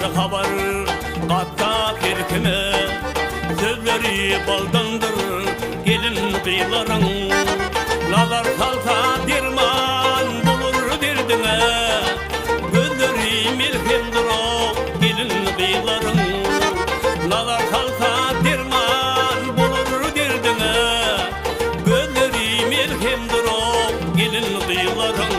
Bar habar qatta kirkime sözleri baldandır gelin kıyıların nazar salsa dirman bulur dirdine gözleri milhemdir o gelin kıyıların nazar salsa dirman bulur dirdine gözleri milhemdir o gelin kıyıların.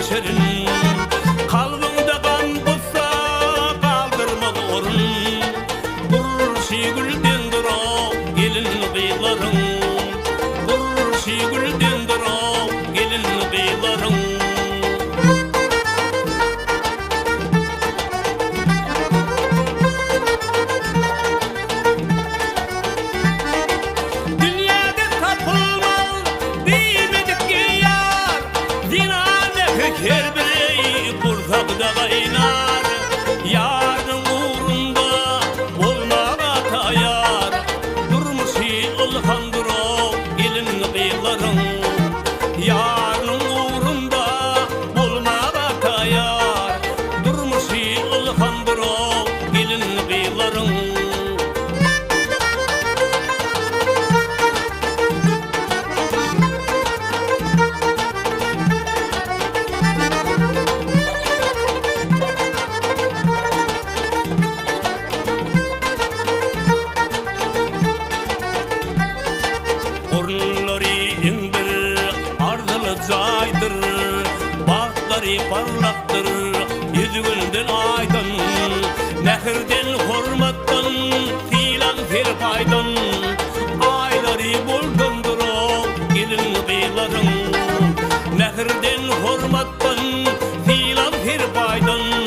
Şirin kalbinde kan bulsa kaldırmaz orun Burşi güldendir o gelin kıyıların Burşi güldendir o gelin kıyıların Dünyada tapılmaz bilmedik ki yar zina her biri kursakda kaynar yarın uğrunda olmağa tayar durmuşi ılhandır o gelin kıyıların yarın uğrunda olmağa tayar durmuşi ılhandır o gelin kıyıların. Zaydır, bağları parlaktır, yüzünden aydın, nehirden hurmattan, filan firpaydan, ayları buldundur o gelin kıyıların, nehirden hurmattan, filan firpaydan.